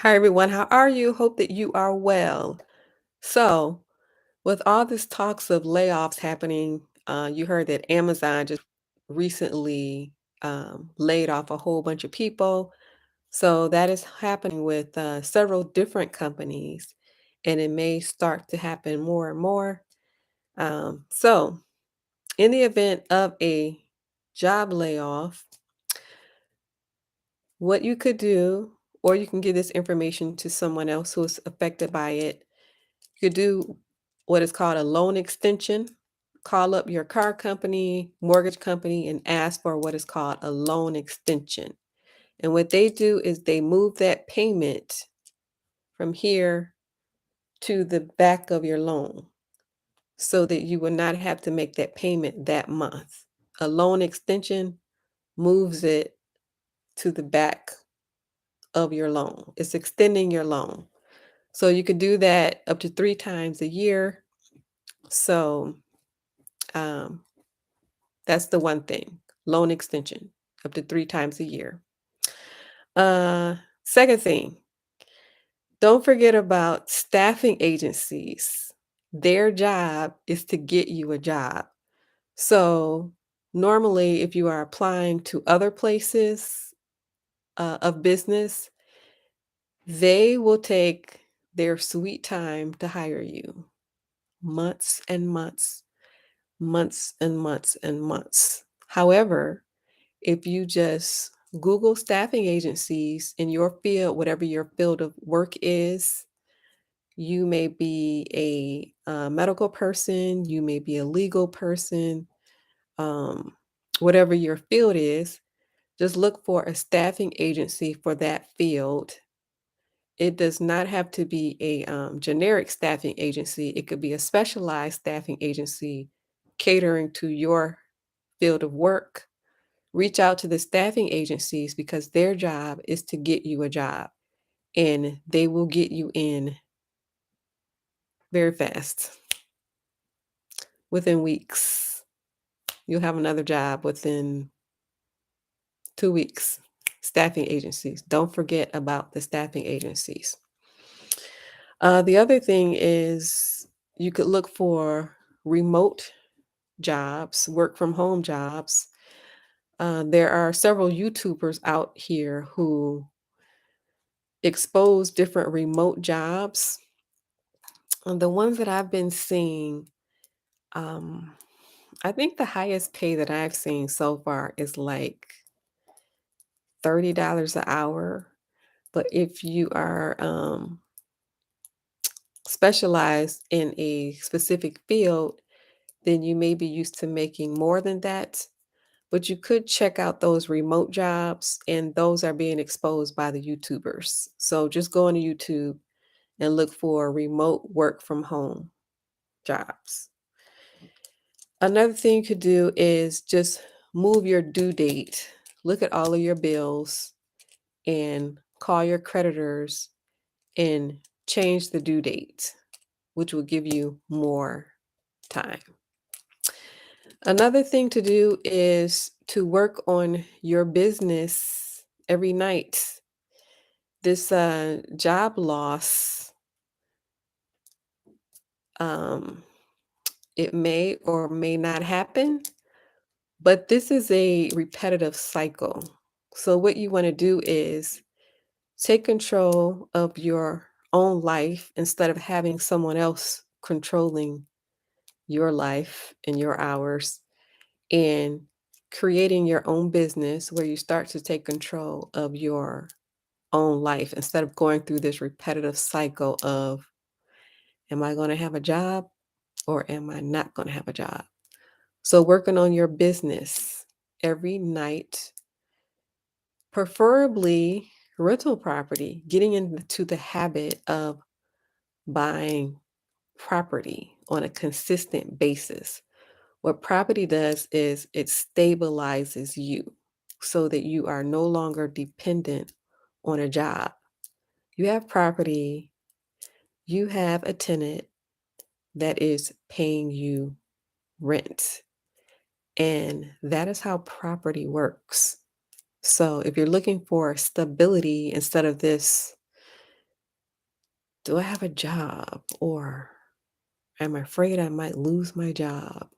Hi, everyone. How are you? Hope that you are well. So, with all this talks of layoffs happening, you heard that Amazon just recently laid off a whole bunch of people. So, that is happening with several different companies, and it may start to happen more and more. So, in the event of a job layoff, what you could do, or you can give this information to someone else who is affected by it. You could do what is called a loan extension. Call up your car company, mortgage company, and ask for what is called a loan extension. And what they do is they move that payment from here to the back of your loan so that you will not have to make that payment that month. A loan extension moves it to the back of your loan. It's extending your loan. So you could do that up to 3 times a year. So um, that's the one thing. Loan extension up to 3 times a year. Uh, Second thing, don't forget about staffing agencies. Their job is to get you a job. So normally, if you are applying to other places of business, they will take their sweet time to hire you. Months and months, months and months and months. However, if you just Google staffing agencies in your field, whatever your field of work is, you may be a medical person, you may be a legal person, um, whatever your field is, just look for a staffing agency for that field. It does not have to be a generic staffing agency. It could be a specialized staffing agency catering to your field of work. Reach out to the staffing agencies because their job is to get you a job and they will get you in very fast. Within weeks, you'll have another job within 2 weeks. Staffing agencies. Don't forget about the staffing agencies. The other thing is you could look for remote jobs, work from home jobs. There are several YouTubers out here who expose different remote jobs. The ones that I've been seeing, um, I think the highest pay that I've seen so far is like $30 an hour. But if you are specialized in a specific field, then you may be used to making more than that. But you could check out those remote jobs, and those are being exposed by the YouTubers. So just go on to YouTube and look for remote work from home jobs. Another thing you could do is just move your due date. Look at all of your bills and call your creditors and change the due date, which will give you more time. Another thing to do is to work on your business every night. This job loss, um, it may or may not happen, but this is a repetitive cycle. So, what you want to do is take control of your own life instead of having someone else controlling your life and your hours, and creating your own business where you start to take control of your own life instead of going through this repetitive cycle of, am I going to have a job or am I not going to have a job? So, working on your business every night, preferably rental property, getting into the habit of buying property on a consistent basis. What property does is it stabilizes you so that you are no longer dependent on a job. You have property, you have a tenant that is paying you rent. And that is how property works. So if you're looking for stability instead of this do I have a job? Or I'm afraid I might lose my job,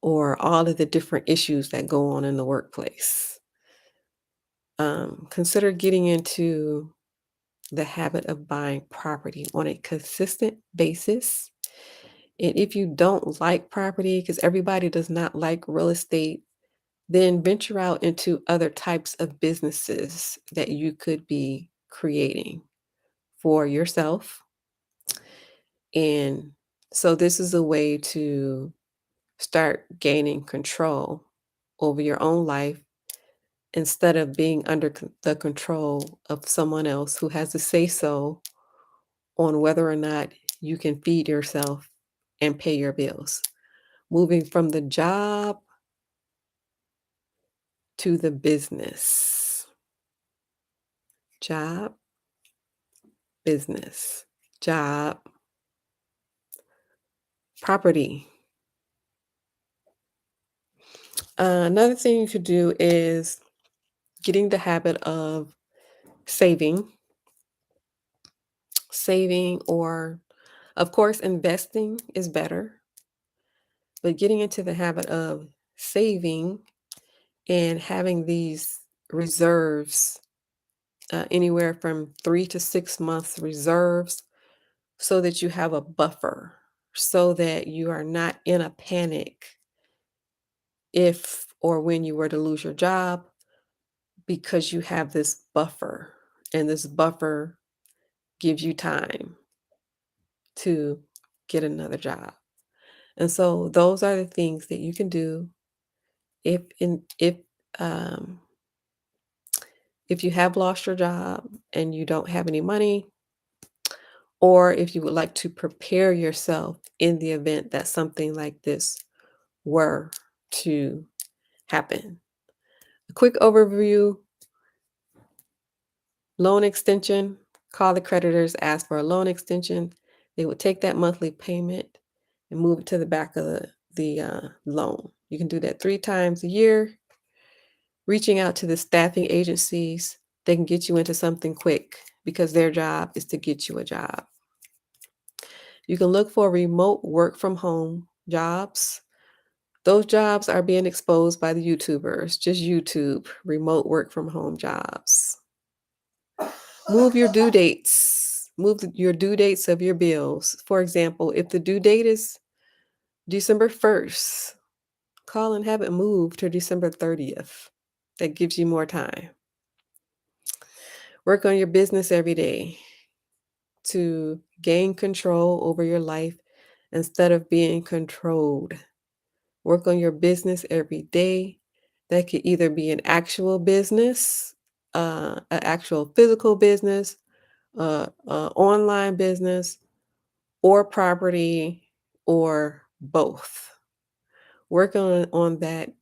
or all of the different issues that go on in the workplace. Consider getting into the habit of buying property on a consistent basis. And if you don't like property, because everybody does not like real estate, then venture out into other types of businesses that you could be creating for yourself. And so, this is a way to start gaining control over your own life instead of being under the control of someone else who has to say so on whether or not you can feed yourself and pay your bills. Moving from the job to the business. Job, business. Job, property. Another thing you could do is getting the habit of saving, or of course, investing is better, but getting into the habit of saving and having these reserves, anywhere from 3 to 6 months reserves, so that you have a buffer, so that you are not in a panic if or when you were to lose your job, because you have this buffer, and this buffer gives you time to get another job. And so those are the things that you can do um, if you have lost your job and you don't have any money, or if you would like to prepare yourself in the event that something like this were to happen. A quick overview: loan extension. Call the creditors, ask for a loan extension. They would take that monthly payment and move it to the back of the loan. You can do that 3 times a year. Reaching out to the staffing agencies, they can get you into something quick because their job is to get you a job. You can look for remote work from home jobs. Those jobs are being exposed by the YouTubers. Just YouTube remote work from home jobs. Move your due dates. Your due dates of your bills. For example, if the due date is December 1st, call and have it moved to December 30th. That gives you more time. Work on your business every day to gain control over your life instead of being controlled. Work on your business every day. That could either be an actual business, an actual physical business, online business, or property, or both. Work on that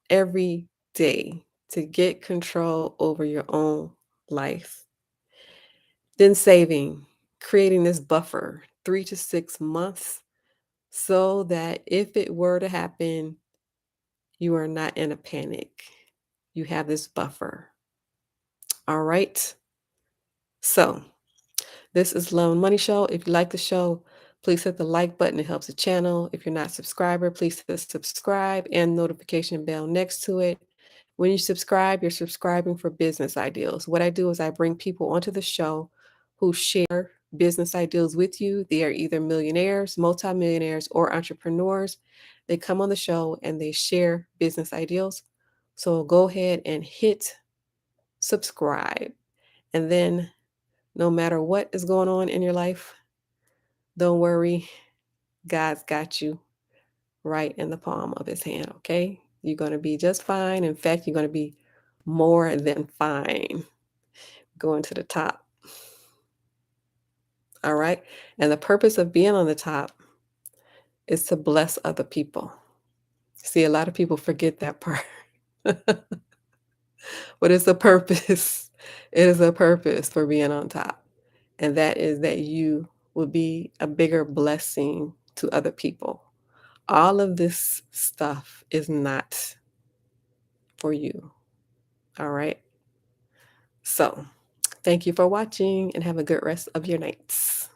every day to get control over your own life. Then saving, creating this buffer, 3 to 6 months, so that if it were to happen, you are not in a panic. You have this buffer. All right. So, this is Loan Money Show. If you like the show, please hit the like button. It helps the channel. If you're not a subscriber, please hit the subscribe and notification bell next to it. When you subscribe, you're subscribing for business ideals. What I do is I bring people onto the show who share business ideals with you. They are either millionaires, multimillionaires, or entrepreneurs. They come on the show and they share business ideals. So go ahead and hit subscribe. And then, no matter what is going on in your life, don't worry. God's got you right in the palm of his hand, okay? You're going to be just fine. In fact, you're going to be more than fine, going to the top. All right? And the purpose of being on the top is to bless other people. See, a lot of people forget that part. But it's a purpose. It is a purpose for being on top. And that is that you will be a bigger blessing to other people. All of this stuff is not for you. All right. So Thank you for watching and have a good rest of your nights.